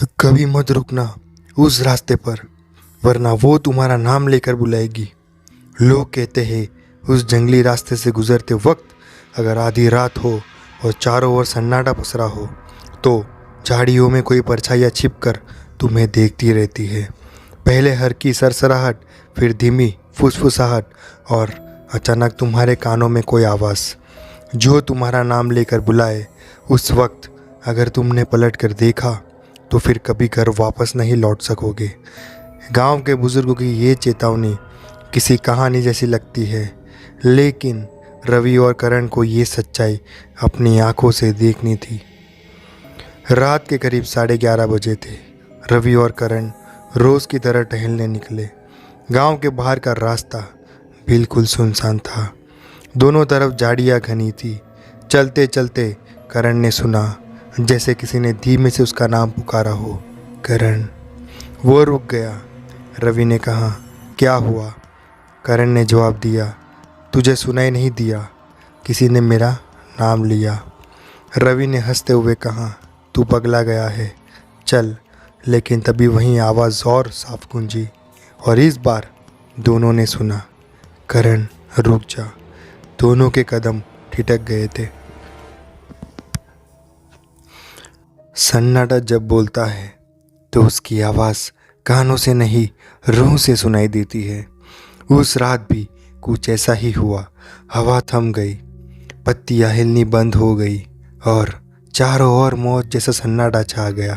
कभी मत रुकना उस रास्ते पर, वरना वो तुम्हारा नाम लेकर बुलाएगी। लोग कहते हैं उस जंगली रास्ते से गुजरते वक्त अगर आधी रात हो और चारों ओर सन्नाटा पसरा हो तो झाड़ियों में कोई परछाइयाँ छिपकर तुम्हें देखती रहती है। पहले हल्की सरसराहट, फिर धीमी फुसफुसाहट और अचानक तुम्हारे कानों में कोई आवाज़ जो तुम्हारा नाम लेकर बुलाए। उस वक्त अगर तुमने पलट कर देखा तो फिर कभी घर वापस नहीं लौट सकोगे। गांव के बुज़ुर्गों की ये चेतावनी किसी कहानी जैसी लगती है, लेकिन रवि और करण को ये सच्चाई अपनी आंखों से देखनी थी। रात के करीब 11:30 बजे थे। रवि और करण रोज़ की तरह टहलने निकले। गांव के बाहर का रास्ता बिल्कुल सुनसान था। दोनों तरफ झाड़ियाँ घनी थी। चलते चलते करण ने सुना जैसे किसी ने धीमे से उसका नाम पुकारा हो, करण। वो रुक गया। रवि ने कहा, क्या हुआ? करण ने जवाब दिया, तुझे सुनाई नहीं दिया? किसी ने मेरा नाम लिया। रवि ने हंसते हुए कहा, तू पगला गया है, चल। लेकिन तभी वहीं आवाज़ और साफ गूंजी और इस बार दोनों ने सुना, करण रुक जा। दोनों के कदम ठिठक गए थे। सन्नाटा जब बोलता है तो उसकी आवाज़ कानों से नहीं रूह से सुनाई देती है। उस रात भी कुछ ऐसा ही हुआ। हवा थम गई, पत्तियां हिलनी बंद हो गई और चारों ओर मौत जैसा सन्नाटा छा गया।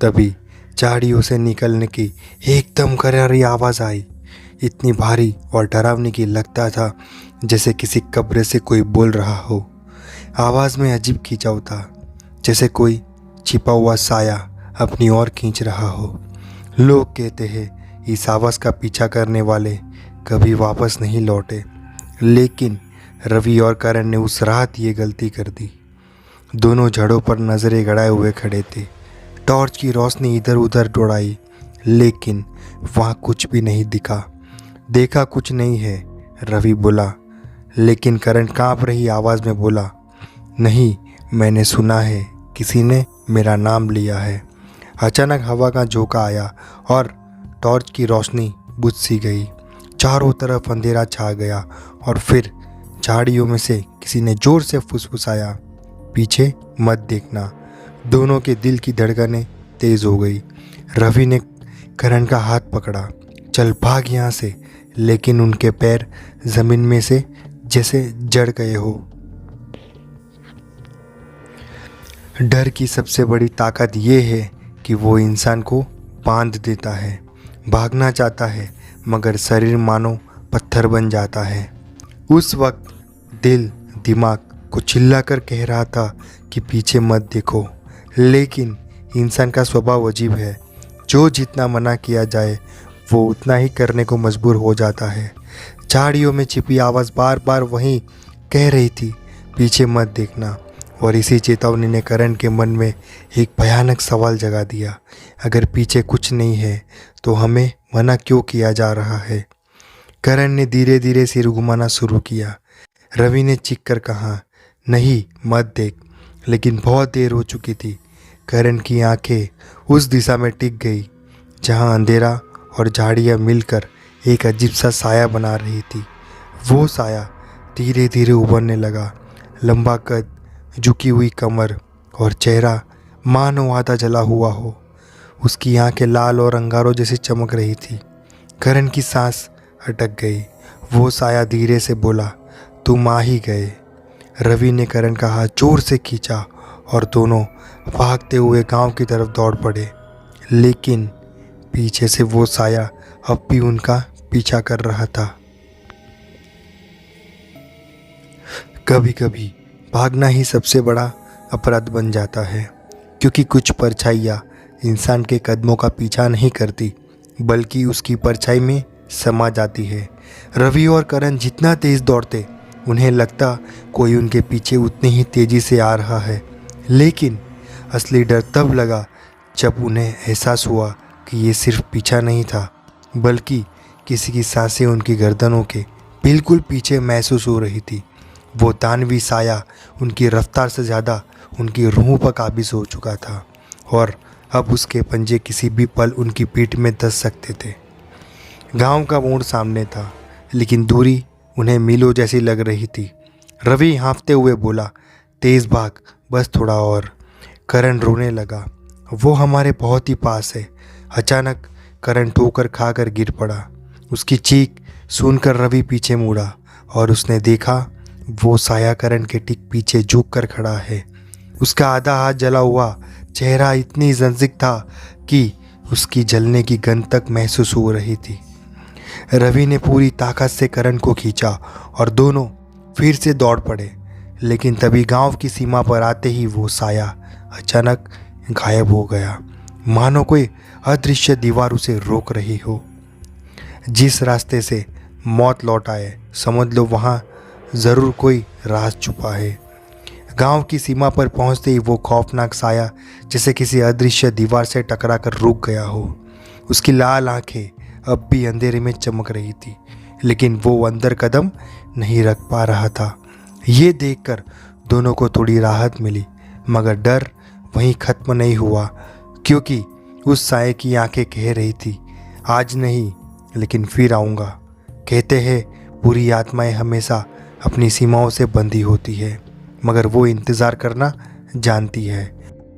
तभी झाड़ियों से निकलने की एकदम करारी आवाज़ आई, इतनी भारी और डरावनी की लगता था जैसे किसी कब्र से कोई बोल रहा हो। आवाज़ में अजीब खिंचाव था, जैसे कोई छिपा हुआ साया अपनी ओर खींच रहा हो। लोग कहते हैं इस आवाज़ का पीछा करने वाले कभी वापस नहीं लौटे, लेकिन रवि और करण ने उस रात ये गलती कर दी। दोनों जड़ों पर नज़रें गड़ाए हुए खड़े थे। टॉर्च की रोशनी इधर उधर दौड़ाई, लेकिन वहाँ कुछ भी नहीं दिखा। देखा कुछ नहीं है, रवि बोला, लेकिन करण काँप रही आवाज़ में बोला, नहीं, मैंने सुना है, किसी ने मेरा नाम लिया है। अचानक हवा का झोंका आया और टॉर्च की रोशनी बुझ सी गई। चारों तरफ अंधेरा छा गया और फिर झाड़ियों में से किसी ने ज़ोर से फुसफुसाया, पीछे मत देखना। दोनों के दिल की धड़कनें तेज़ हो गई। रवि ने करण का हाथ पकड़ा, चल भाग यहाँ से, लेकिन उनके पैर ज़मीन में से जैसे जड़ गए हो। डर की सबसे बड़ी ताकत ये है कि वो इंसान को बांध देता है। भागना चाहता है मगर शरीर मानो पत्थर बन जाता है। उस वक्त दिल दिमाग को चिल्लाकर कह रहा था कि पीछे मत देखो, लेकिन इंसान का स्वभाव अजीब है। जो जितना मना किया जाए वो उतना ही करने को मजबूर हो जाता है। झाड़ियों में छिपी आवाज़ बार बार वहीं कह रही थी, पीछे मत देखना। और इसी चेतावनी ने करण के मन में एक भयानक सवाल जगा दिया, अगर पीछे कुछ नहीं है तो हमें मना क्यों किया जा रहा है? करण ने धीरे धीरे सिर घुमाना शुरू किया। रवि ने चीख कर कहा, नहीं मत देख, लेकिन बहुत देर हो चुकी थी। करण की आंखें उस दिशा में टिक गई जहां अंधेरा और झाड़ियां मिलकर एक अजीब सा साया बना रही थी। वो साया धीरे धीरे उभरने लगा, लंबा कद, झुकी हुई कमर और चेहरा मानो आधा जला हुआ हो। उसकी आंखें लाल और अंगारों जैसी चमक रही थी। करण की सांस अटक गई। वो साया धीरे से बोला, तुम आ ही गए। रवि ने करण का हाथ जोर से खींचा और दोनों भागते हुए गांव की तरफ दौड़ पड़े, लेकिन पीछे से वो साया अब भी उनका पीछा कर रहा था। कभी कभी भागना ही सबसे बड़ा अपराध बन जाता है, क्योंकि कुछ परछाइयाँ इंसान के कदमों का पीछा नहीं करती, बल्कि उसकी परछाई में समा जाती है। रवि और करण जितना तेज़ दौड़ते, उन्हें लगता कोई उनके पीछे उतनी ही तेज़ी से आ रहा है, लेकिन असली डर तब लगा जब उन्हें एहसास हुआ कि ये सिर्फ पीछा नहीं था, बल्कि किसी की सांसें उनकी गर्दनों के बिल्कुल पीछे महसूस हो रही थी। वो दानवी साया उनकी रफ्तार से ज़्यादा उनकी रूह पर काबिज हो चुका था और अब उसके पंजे किसी भी पल उनकी पीठ में दस सकते थे। गांव का मोड़ सामने था, लेकिन दूरी उन्हें मीलों जैसी लग रही थी। रवि हाँफते हुए बोला, तेज भाग, बस थोड़ा और। करण रोने लगा, वो हमारे बहुत ही पास है। अचानक करण ठोकर खाकर गिर पड़ा। उसकी चीख सुनकर रवि पीछे मुड़ा और उसने देखा वो साया करण के ठीक पीछे झुक कर खड़ा है। उसका आधा हाथ जला हुआ चेहरा इतनी जंजिक था कि उसकी जलने की गंध तक महसूस हो रही थी। रवि ने पूरी ताकत से करण को खींचा और दोनों फिर से दौड़ पड़े, लेकिन तभी गांव की सीमा पर आते ही वो साया अचानक गायब हो गया, मानो कोई अदृश्य दीवार उसे रोक रही हो। जिस रास्ते से मौत लौट आए, समझ लो वहाँ ज़रूर कोई राज छुपा है। गांव की सीमा पर पहुंचते ही वो खौफनाक साया जैसे किसी अदृश्य दीवार से टकरा कर रुक गया हो। उसकी लाल आंखें अब भी अंधेरे में चमक रही थी, लेकिन वो अंदर कदम नहीं रख पा रहा था। ये देखकर दोनों को थोड़ी राहत मिली, मगर डर वहीं ख़त्म नहीं हुआ, क्योंकि उस साये की आंखें कह रही थी, आज नहीं लेकिन फिर आऊँगा। कहते हैं पूरी आत्माएं हमेशा अपनी सीमाओं से बंधी होती है, मगर वो इंतज़ार करना जानती है,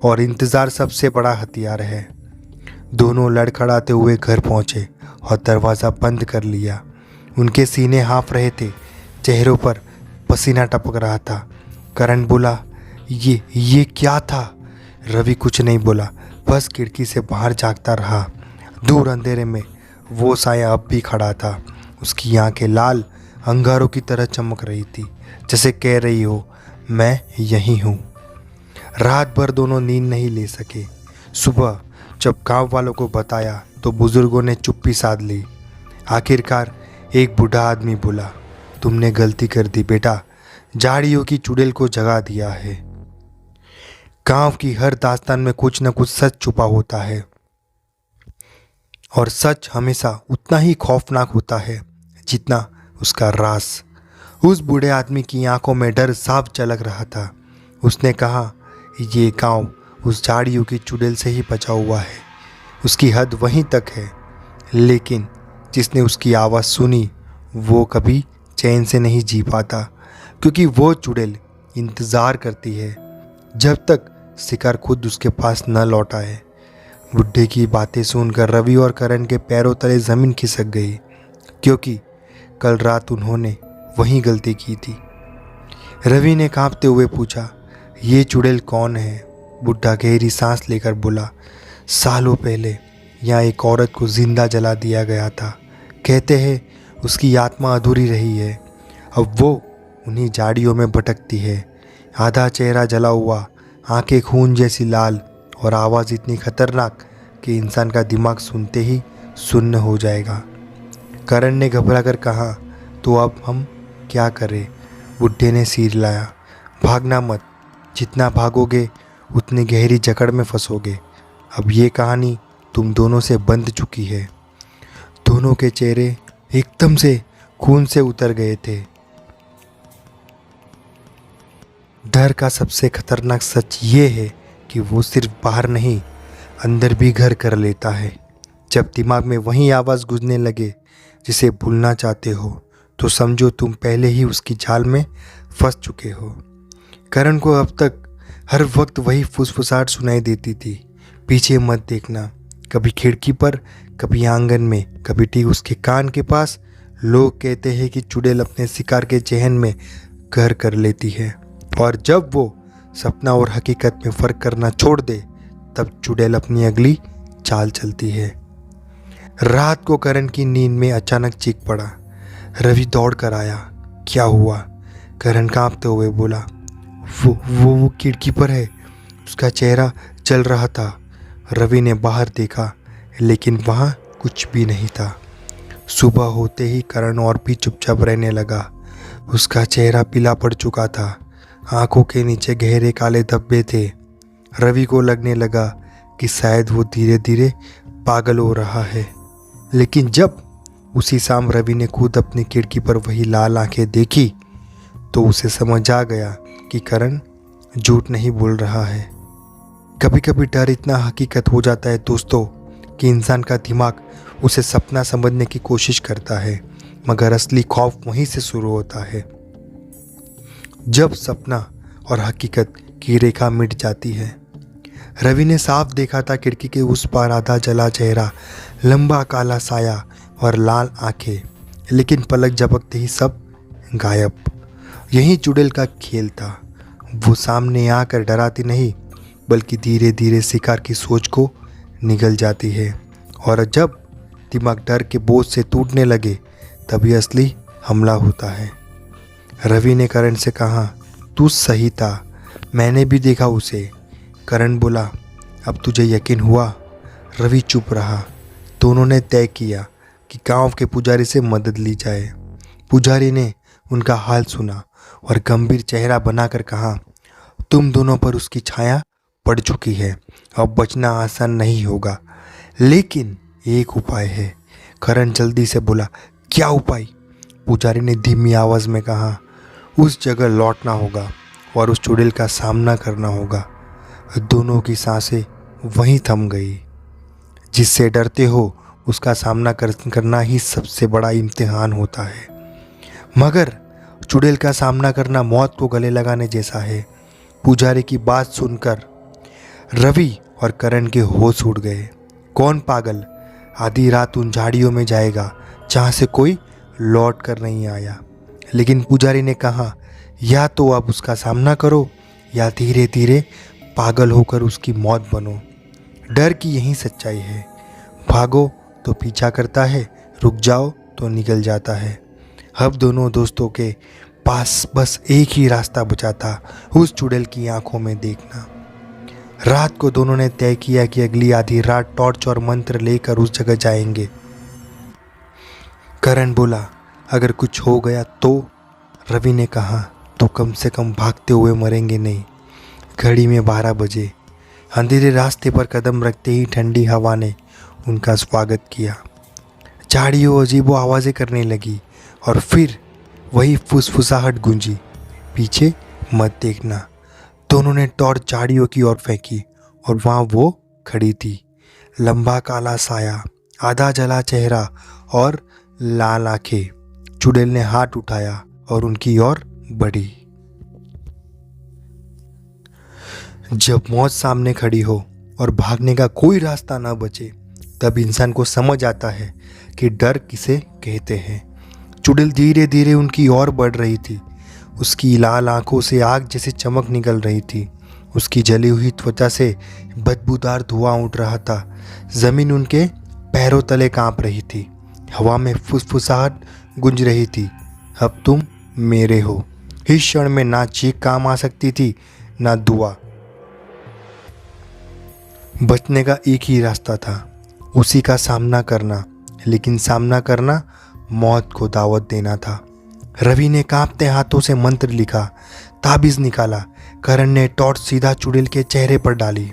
और इंतज़ार सबसे बड़ा हथियार है। दोनों लड़खड़ाते हुए घर पहुँचे और दरवाज़ा बंद कर लिया। उनके सीने हाँफ रहे थे, चेहरों पर पसीना टपक रहा था। करण बोला, ये क्या था? रवि कुछ नहीं बोला, बस खिड़की से बाहर झांकता रहा। दूर अंधेरे में वो साया अब भी खड़ा था। उसकी आंखें लाल अंगारों की तरह चमक रही थी, जैसे कह रही हो, मैं यहीं हूँ। रात भर दोनों नींद नहीं ले सके। सुबह जब गांव वालों को बताया तो बुजुर्गों ने चुप्पी साध ली। आखिरकार एक बूढ़ा आदमी बोला, तुमने गलती कर दी बेटा, झाड़ियों की चुड़ैल को जगा दिया है। गांव की हर दास्तान में कुछ न कुछ सच छुपा होता है, और सच हमेशा उतना ही खौफनाक होता है जितना उसका राज। उस बूढ़े आदमी की आंखों में डर साफ झलक रहा था। उसने कहा, ये गांव उस झाड़ियों की चुड़ैल से ही बचा हुआ है। उसकी हद वहीं तक है, लेकिन जिसने उसकी आवाज़ सुनी वो कभी चैन से नहीं जी पाता, क्योंकि वो चुड़ैल इंतज़ार करती है जब तक शिकार खुद उसके पास न लौट आए। बुढ़े की बातें सुनकर रवि और करण के पैरों तले ज़मीन खिसक गई, क्योंकि कल रात उन्होंने वही गलती की थी। रवि ने कांपते हुए पूछा, ये चुड़ैल कौन है? बुढ़ा गहरी सांस लेकर बोला, सालों पहले यहाँ एक औरत को जिंदा जला दिया गया था। कहते हैं उसकी आत्मा अधूरी रही है, अब वो उन्हीं झाड़ियों में भटकती है। आधा चेहरा जला हुआ, आंखें खून जैसी लाल, और आवाज़ इतनी खतरनाक कि इंसान का दिमाग सुनते ही सुन्न हो जाएगा। करण ने घबरा कर कहा, तो अब हम क्या करें? बुढ़े ने सिर हिलाया, भागना मत, जितना भागोगे उतनी गहरी जकड़ में फंसोगे। अब ये कहानी तुम दोनों से बंध चुकी है। दोनों के चेहरे एकदम से खून से उतर गए थे। डर का सबसे खतरनाक सच ये है कि वो सिर्फ बाहर नहीं, अंदर भी घर कर लेता है। जब दिमाग में वही आवाज़ गूंजने लगे जिसे भूलना चाहते हो, तो समझो तुम पहले ही उसकी जाल में फंस चुके हो। करण को अब तक हर वक्त वही फुसफुसाहट सुनाई देती थी, पीछे मत देखना। कभी खिड़की पर, कभी आंगन में, कभी ठीक उसके कान के पास। लोग कहते हैं कि चुड़ैल अपने शिकार के जहन में घर कर लेती है, और जब वो सपना और हकीकत में फ़र्क करना छोड़ दे, तब चुड़ैल अपनी अगली चाल चलती है। रात को करण की नींद में अचानक चीख पड़ा। रवि दौड़ कर आया। क्या हुआ? करण कांपते हुए बोला, वो खिड़की पर है। उसका चेहरा जल रहा था। रवि ने बाहर देखा, लेकिन वहाँ कुछ भी नहीं था। सुबह होते ही करण और भी चुपचाप रहने लगा। उसका चेहरा पीला पड़ चुका था, आंखों के नीचे गहरे काले धब्बे थे। रवि को लगने लगा कि शायद वो धीरे धीरे पागल हो रहा है। लेकिन जब उसी शाम रवि ने खुद अपनी खिड़की पर वही लाल आंखें देखी, तो उसे समझ आ गया कि करण झूठ नहीं बोल रहा है। कभी कभी डर इतना हकीकत हो जाता है दोस्तों कि इंसान का दिमाग उसे सपना समझने की कोशिश करता है, मगर असली खौफ वहीं से शुरू होता है जब सपना और हकीकत की रेखा मिट जाती है। रवि ने साफ देखा था खिड़की के उस पार आधा जला चेहरा, लंबा काला साया और लाल आंखें, लेकिन पलक झपकते ही सब गायब। यही चुड़ैल का खेल था। वो सामने आकर डराती नहीं, बल्कि धीरे धीरे शिकार की सोच को निगल जाती है, और जब दिमाग डर के बोझ से टूटने लगे तभी असली हमला होता है। रवि ने करण से कहा, तू सही था, मैंने भी देखा उसे। करण बोला, अब तुझे यकीन हुआ? रवि चुप रहा। दोनों ने तय किया कि गांव के पुजारी से मदद ली जाए। पुजारी ने उनका हाल सुना और गंभीर चेहरा बनाकर कहा, तुम दोनों पर उसकी छाया पड़ चुकी है, अब बचना आसान नहीं होगा, लेकिन एक उपाय है। करण जल्दी से बोला, क्या उपाय? पुजारी ने धीमी आवाज़ में कहा, उस जगह लौटना होगा और उस चुड़ैल का सामना करना होगा। दोनों की सांसें वहीं थम गई। जिससे डरते हो उसका सामना करना ही सबसे बड़ा इम्तिहान होता है, मगर चुड़ैल का सामना करना मौत को गले लगाने जैसा है। पुजारी की बात सुनकर रवि और करण के होश उड़ गए। कौन पागल आधी रात उन झाड़ियों में जाएगा जहाँ से कोई लौट कर नहीं आया? लेकिन पुजारी ने कहा, या तो अब उसका सामना करो या धीरे धीरे पागल होकर उसकी मौत बनो। डर की यही सच्चाई है, भागो तो पीछा करता है, रुक जाओ तो निकल जाता है। अब दोनों दोस्तों के पास बस एक ही रास्ता बचा था, उस चुड़ैल की आंखों में देखना। रात को दोनों ने तय किया कि अगली आधी रात टॉर्च और मंत्र लेकर उस जगह जाएंगे। करण बोला, अगर कुछ हो गया तो? रवि ने कहा, तो कम से कम भागते हुए मरेंगे नहीं। घड़ी में 12 बजे। अंधेरे रास्ते पर कदम रखते ही ठंडी हवा ने उनका स्वागत किया। झाड़ियों अजीबो आवाज़ें करने लगी और फिर वही फुसफुसाहट गूंजी, पीछे मत देखना। दोनों ने टॉर्च झाड़ियों की ओर फेंकी और वहाँ वो खड़ी थी, लंबा काला साया, आधा जला चेहरा और लाल आंखें। चुड़ैल ने हाथ उठाया और उनकी ओर बढ़ी। जब मौत सामने खड़ी हो और भागने का कोई रास्ता ना बचे, तब इंसान को समझ आता है कि डर किसे कहते हैं। चुड़ैल धीरे धीरे उनकी ओर बढ़ रही थी। उसकी लाल आंखों से आग जैसे चमक निकल रही थी। उसकी जली हुई त्वचा से बदबूदार धुआं उठ रहा था। जमीन उनके पैरों तले कांप रही थी। हवा में फुसफुसाहट गूंज रही थी, अब तुम मेरे हो। इस क्षण में ना चीख काम आ सकती थी, ना दुआ। बचने का एक ही रास्ता था, उसी का सामना करना, लेकिन सामना करना मौत को दावत देना था। रवि ने कांपते हाथों से मंत्र लिखा, ताबीज निकाला। करण ने टॉर्च सीधा चुड़ैल के चेहरे पर डाली।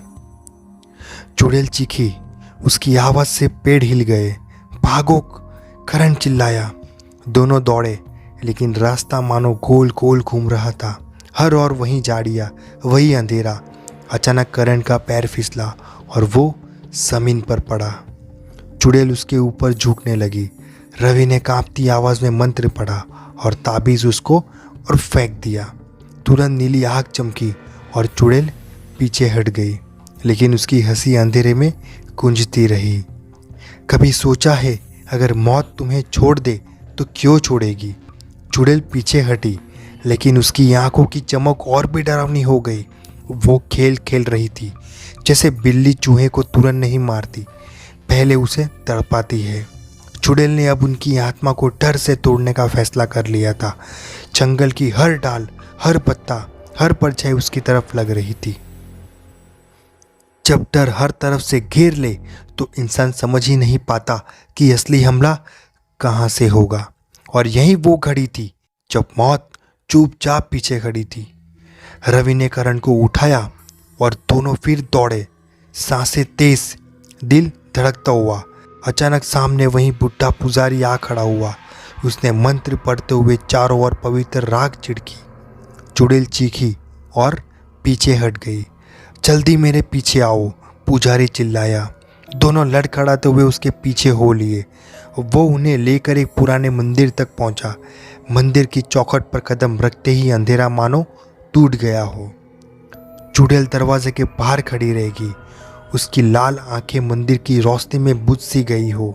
चुड़ैल चीखी, उसकी आवाज़ से पेड़ हिल गए। भागो! करण चिल्लाया। दोनों दौड़े, लेकिन रास्ता मानो गोल गोल घूम रहा था। हर ओर वही झाड़ियाँ, वही अंधेरा। अचानक करण का पैर फिसला और वो जमीन पर पड़ा। चुड़ैल उसके ऊपर झुकने लगी। रवि ने कांपती आवाज़ में मंत्र पढ़ा और ताबीज़ उसको और फेंक दिया। तुरंत नीली आग चमकी और चुड़ैल पीछे हट गई, लेकिन उसकी हंसी अंधेरे में गूंजती रही। कभी सोचा है, अगर मौत तुम्हें छोड़ दे तो क्यों छोड़ेगी? चुड़ैल पीछे हटी, लेकिन उसकी आंखों की चमक और भी डरावनी हो गई। वो खेल खेल रही थी, जैसे बिल्ली चूहे को तुरंत नहीं मारती, पहले उसे तड़पाती है। चुड़ैल ने अब उनकी आत्मा को डर से तोड़ने का फैसला कर लिया था। जंगल की हर डाल, हर पत्ता, हर परछाई उसकी तरफ लग रही थी। जब डर हर तरफ से घेर ले तो इंसान समझ ही नहीं पाता कि असली हमला कहाँ से होगा। और यही वो घड़ी थी जब मौत चुपचाप पीछे खड़ी थी। रवि ने करण को उठाया और दोनों फिर दौड़े, सांसें तेज, दिल धड़कता हुआ। अचानक सामने वही बुढ़ा पुजारी आ खड़ा हुआ। उसने मंत्र पढ़ते हुए चारों ओर पवित्र राख छिड़की। चुड़ैल चीखी और पीछे हट गई। जल्दी मेरे पीछे आओ, पुजारी चिल्लाया। दोनों लड़खड़ाते हुए उसके पीछे हो लिए। वो उन्हें लेकर एक पुराने मंदिर तक पहुंचा। मंदिर की चौखट पर कदम रखते ही अंधेरा मानो टूट गया हो। चुड़ैल दरवाजे के बाहर खड़ी रहेगी, उसकी लाल आंखें मंदिर की रोशनी में बुझ सी गई हो।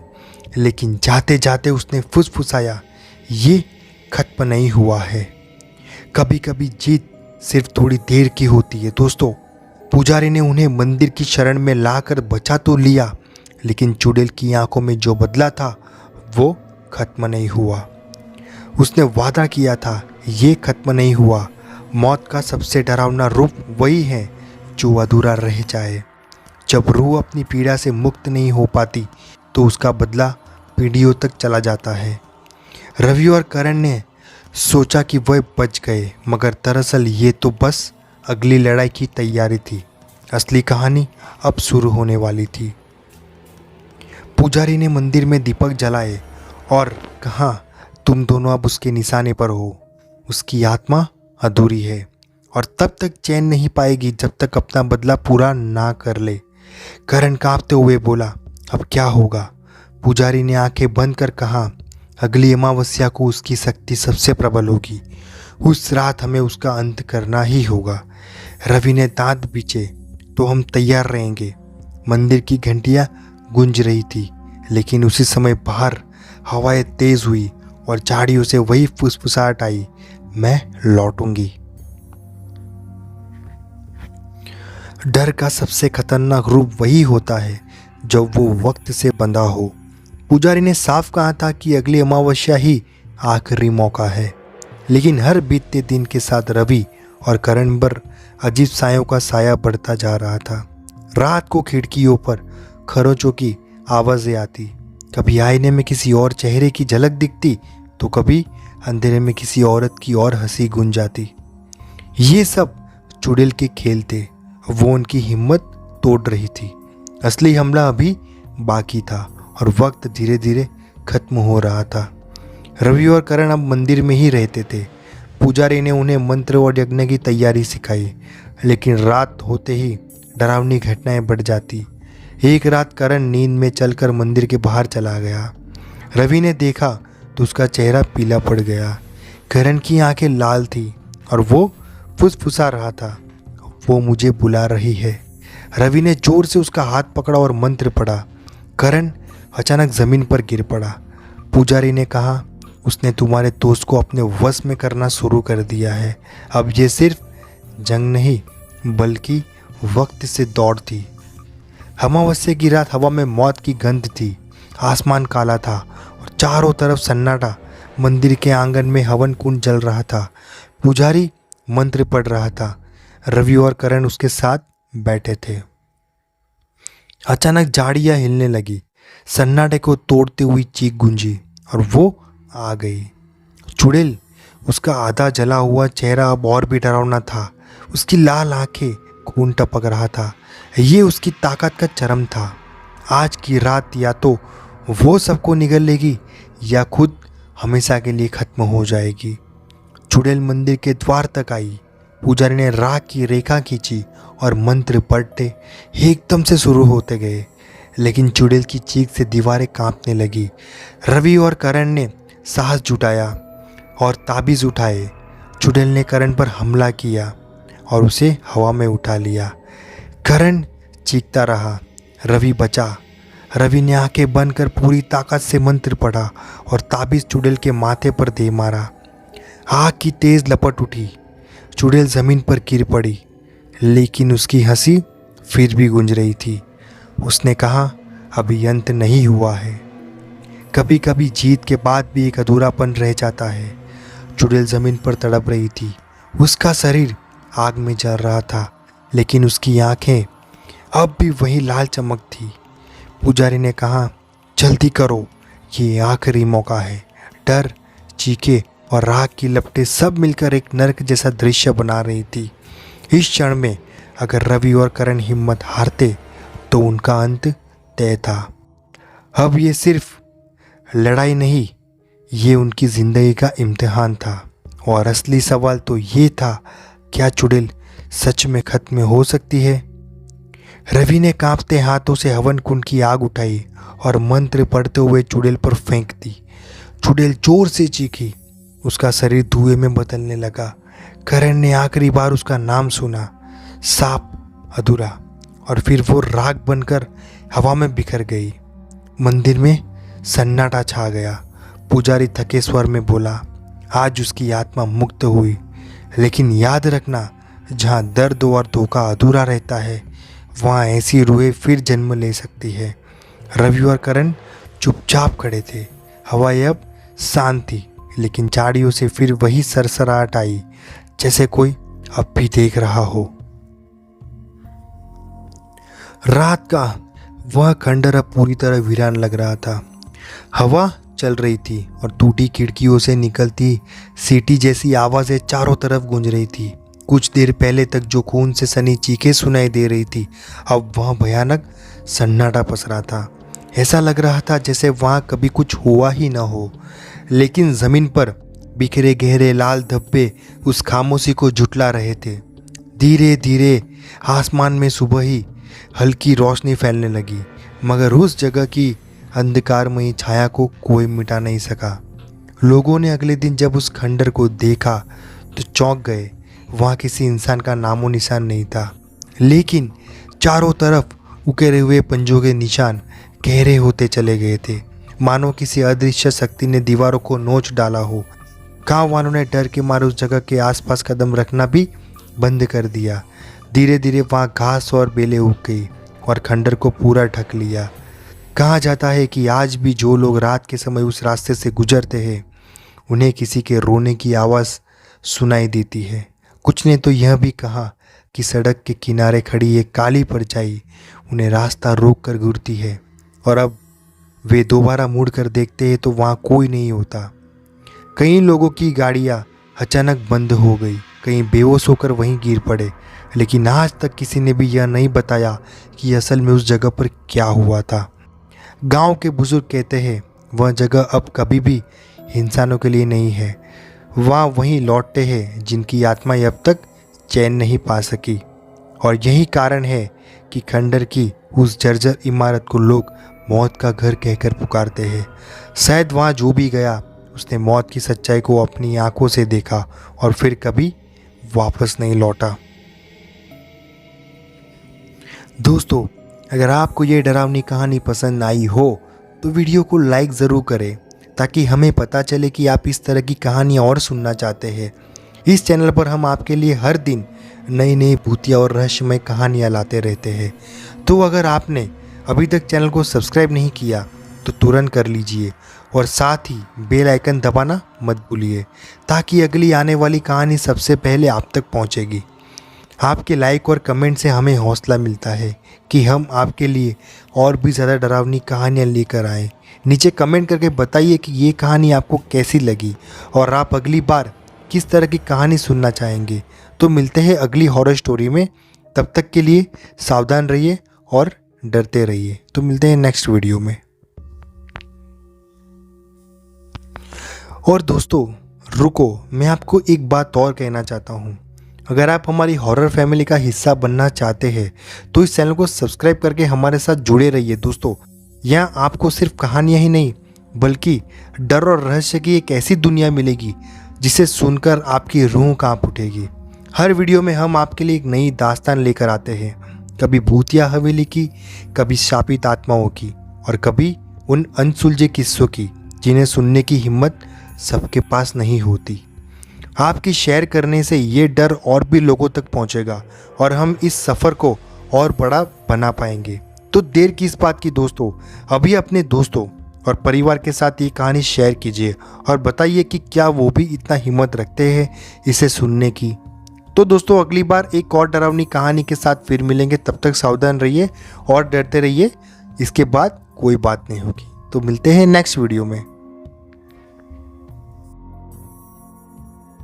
लेकिन जाते जाते उसने फुसफुसाया, ये खत्म नहीं हुआ है। कभी कभी जीत सिर्फ थोड़ी देर की होती है दोस्तों। पुजारी ने उन्हें मंदिर की शरण में लाकर बचा तो लिया, लेकिन चुड़ैल की आंखों में जो बदला था वो खत्म नहीं हुआ। उसने वादा किया था, ये खत्म नहीं हुआ। मौत का सबसे डरावना रूप वही है जो अधूरा रह जाए। जब रूह अपनी पीड़ा से मुक्त नहीं हो पाती तो उसका बदला पीढ़ियों तक चला जाता है। रवि और करण ने सोचा कि वह बच गए, मगर दरअसल ये तो बस अगली लड़ाई की तैयारी थी। असली कहानी अब शुरू होने वाली थी। पुजारी ने मंदिर में दीपक जलाए और कहा, तुम दोनों अब उसके निशाने पर हो। उसकी आत्मा अधूरी है और तब तक चैन नहीं पाएगी जब तक अपना बदला पूरा ना कर ले। करण कांपते हुए बोला, अब क्या होगा? पुजारी ने आंखें बंद कर कहा, अगली अमावस्या को उसकी शक्ति सबसे प्रबल होगी। उस रात हमें उसका अंत करना ही होगा। रवि ने दांत बीचे, तो हम तैयार रहेंगे। मंदिर की घंटियां गूंज रही थी, लेकिन उसी समय बाहर हवाएं तेज हुई और झाड़ियों से वही फुसफुसाहट आई, मैं लौटूंगी। डर का सबसे खतरनाक रूप वही होता है जब वो वक्त से बंधा हो। पुजारी ने साफ कहा था कि अगली अमावस्या ही आखिरी मौका है, लेकिन हर बीतते दिन के साथ रवि और करण पर अजीब सायों का साया बढ़ता जा रहा था। रात को खिड़कियों पर खरोचों की आवाज़ें आती, कभी आईने में किसी और चेहरे की झलक दिखती तो कभी अंधेरे में किसी औरत की और हंसी गूंज जाती। ये सब चुड़ैल के खेल थे, वो उनकी हिम्मत तोड़ रही थी। असली हमला अभी बाकी था और वक्त धीरे धीरे खत्म हो रहा था। रवि और करण अब मंदिर में ही रहते थे। पुजारी ने उन्हें मंत्र और यज्ञ की तैयारी सिखाई, लेकिन रात होते ही डरावनी घटनाएं बढ़ जाती। एक रात करण नींद में चलकर मंदिर के बाहर चला गया। रवि ने देखा तो उसका चेहरा पीला पड़ गया। करण की आंखें लाल थी और वो फुसफुसा रहा था, वो मुझे बुला रही है। रवि ने जोर से उसका हाथ पकड़ा और मंत्र पढ़ा। करण अचानक ज़मीन पर गिर पड़ा। पुजारी ने कहा, उसने तुम्हारे दोस्त को अपने वश में करना शुरू कर दिया है। अब ये सिर्फ जंग नहीं बल्कि वक्त से दौड़ थी। अमावस्या की रात हवा में मौत की गंध थी। आसमान काला था और चारों तरफ सन्नाटा। मंदिर के आंगन में हवन कुंड जल रहा था। पुजारी मंत्र पढ़ रहा था। रवि और करण उसके साथ बैठे थे। अचानक झाड़ियाँ हिलने लगी, सन्नाटे को तोड़ते हुई चीख गूंजी और वो आ गई। चुड़ैल, उसका आधा जला हुआ चेहरा अब और भी डरावना था। उसकी लाल आंखें, खून टपक रहा था। ये उसकी ताकत का चरम था। आज की रात या तो वो सबको निगल लेगी या खुद हमेशा के लिए खत्म हो जाएगी। चुड़ैल मंदिर के द्वार तक आई। पुजारी ने राख की रेखा खींची और मंत्र पढ़ते एकदम से शुरू होते गए, लेकिन चुड़ैल की चीख से दीवारें कांपने लगी। रवि और करण ने साहस जुटाया और ताबीज़ उठाए। चुड़ैल ने करण पर हमला किया और उसे हवा में उठा लिया। करण चीखता रहा, रवि बचा। रवि ने आंखें बंद कर पूरी ताकत से मंत्र पढ़ा और ताबीज़ चुड़ैल के माथे पर दे मारा। आग की तेज लपट उठी। चुड़ैल ज़मीन पर गिर पड़ी, लेकिन उसकी हंसी फिर भी गूंज रही थी। उसने कहा, अभी अंत नहीं हुआ है। कभी कभी जीत के बाद भी एक अधूरापन रह जाता है। चुड़ैल ज़मीन पर तड़प रही थी। उसका शरीर आग में जल रहा था, लेकिन उसकी आंखें अब भी वही लाल चमक थी। पुजारी ने कहा, जल्दी करो, ये आखिरी मौका है। डर, चीखे और राख की लपटें सब मिलकर एक नरक जैसा दृश्य बना रही थी। इस क्षण में अगर रवि और करण हिम्मत हारते तो उनका अंत तय था। अब ये सिर्फ लड़ाई नहीं, ये उनकी ज़िंदगी का इम्तिहान था। और असली सवाल तो ये था, क्या चुड़ैल सच में खत्म हो सकती है रवि ने कांपते हाथों से हवन कुंड की आग उठाई और मंत्र पढ़ते हुए चुड़ैल पर फेंक दी। चुड़ैल जोर से चीखी, उसका शरीर धुएं में बदलने लगा। करण ने आखिरी बार उसका नाम सुना, साप अधूरा, और फिर वो राख बनकर हवा में बिखर गई। मंदिर में सन्नाटा छा गया। पुजारी थके स्वर में बोला, आज उसकी आत्मा मुक्त हुई, लेकिन याद रखना, जहाँ दर्द और धोखा अधूरा रहता है वहाँ ऐसी रूहें फिर जन्म ले सकती है। रवि और करण चुपचाप खड़े थे। हवा अब शांत थी, लेकिन झाड़ियों से फिर वही सरसराहट आई, जैसे कोई अब भी देख रहा हो। रात का वह खंडर अब पूरी तरह वीरान लग रहा था। हवा चल रही थी और टूटी खिड़कियों से निकलती सीटी जैसी आवाज़ें चारों तरफ गूंज रही थी। कुछ देर पहले तक जो खून से सनी चीखें सुनाई दे रही थी, अब वहाँ भयानक सन्नाटा पसरा था। ऐसा लग रहा था जैसे वहाँ कभी कुछ हुआ ही न हो। लेकिन ज़मीन पर बिखरे गहरे लाल धब्बे उस खामोशी को झुठला रहे थे। धीरे धीरे आसमान में सुबह ही हल्की रोशनी फैलने लगी, मगर उस जगह की अंधकारमयी छाया को कोई मिटा नहीं सका। लोगों ने अगले दिन जब उस खंडर को देखा तो चौंक गए। वहाँ किसी इंसान का नामो निशान नहीं था, लेकिन चारों तरफ उकेरे हुए पंजों के निशान गहरे होते चले गए थे, मानो किसी अदृश्य शक्ति ने दीवारों को नोच डाला हो। गाँव वालों ने डर के मारे उस जगह के आसपास कदम रखना भी बंद कर दिया। धीरे धीरे वहाँ घास और बेलें उग गई और खंडर को पूरा ढक लिया। कहा जाता है कि आज भी जो लोग रात के समय उस रास्ते से गुजरते हैं, उन्हें किसी के रोने की आवाज़ सुनाई देती है। कुछ ने तो यह भी कहा कि सड़क के किनारे खड़ी एक काली परछाई उन्हें रास्ता रोक कर घूरती है, और अब वे दोबारा मुड़ कर देखते हैं तो वहाँ कोई नहीं होता। कई लोगों की गाड़ियाँ अचानक बंद हो गई, कहीं बेहोश होकर वहीं गिर पड़े, लेकिन आज तक किसी ने भी यह नहीं बताया कि असल में उस जगह पर क्या हुआ था। गांव के बुजुर्ग कहते हैं वह जगह अब कभी भी इंसानों के लिए नहीं है। वहाँ वहीं लौटते हैं जिनकी आत्माएं अब तक चैन नहीं पा सकी, और यही कारण है कि खंडर की उस जर्जर इमारत को लोग मौत का घर कहकर पुकारते हैं। शायद वहाँ जो भी गया उसने मौत की सच्चाई को अपनी आंखों से देखा और फिर कभी वापस नहीं लौटा। दोस्तों, अगर आपको ये डरावनी कहानी पसंद आई हो तो वीडियो को लाइक ज़रूर करें, ताकि हमें पता चले कि आप इस तरह की कहानियाँ और सुनना चाहते हैं। इस चैनल पर हम आपके लिए हर दिन नई नई भूतिया और रहस्यमय कहानियाँ लाते रहते हैं। तो अगर आपने अभी तक चैनल को सब्सक्राइब नहीं किया तो तुरंत कर लीजिए, और साथ ही बेल आइकन दबाना मत भूलिए, ताकि अगली आने वाली कहानी सबसे पहले आप तक पहुंचेगी। आपके लाइक और कमेंट से हमें हौसला मिलता है कि हम आपके लिए और भी ज़्यादा डरावनी कहानियाँ लेकर आएँ। नीचे कमेंट करके बताइए कि ये कहानी आपको कैसी लगी और आप अगली बार किस तरह की कहानी सुनना चाहेंगे। तो मिलते हैं अगली हॉरर स्टोरी में। तब तक के लिए सावधान रहिए और डरते रहिए। तो मिलते हैं नेक्स्ट वीडियो में। और दोस्तों रुको, मैं आपको एक बात और कहना चाहता हूँ। अगर आप हमारी हॉरर फैमिली का हिस्सा बनना चाहते हैं तो इस चैनल को सब्सक्राइब करके हमारे साथ जुड़े रहिए। दोस्तों, यहाँ आपको सिर्फ कहानियाँ ही नहीं, बल्कि डर और रहस्य की एक ऐसी दुनिया मिलेगी जिसे सुनकर आपकी रूह कांप उठेगी। हर वीडियो में हम आपके लिए एक नई दास्तान लेकर आते हैं, कभी भूतिया हवेली की, कभी शापित आत्माओं की, और कभी उन अनसुलझे किस्सों की जिन्हें सुनने की हिम्मत सबके पास नहीं होती। आपकी शेयर करने से ये डर और भी लोगों तक पहुंचेगा और हम इस सफ़र को और बड़ा बना पाएंगे। तो देर किस बात की दोस्तों, अभी अपने दोस्तों और परिवार के साथ ये कहानी शेयर कीजिए और बताइए कि क्या वो भी इतना हिम्मत रखते हैं इसे सुनने की। तो दोस्तों, अगली बार एक और डरावनी कहानी के साथ फिर मिलेंगे। तब तक सावधान रहिए और डरते रहिए। इसके बाद कोई बात नहीं होगी। तो मिलते हैं नेक्स्ट वीडियो में।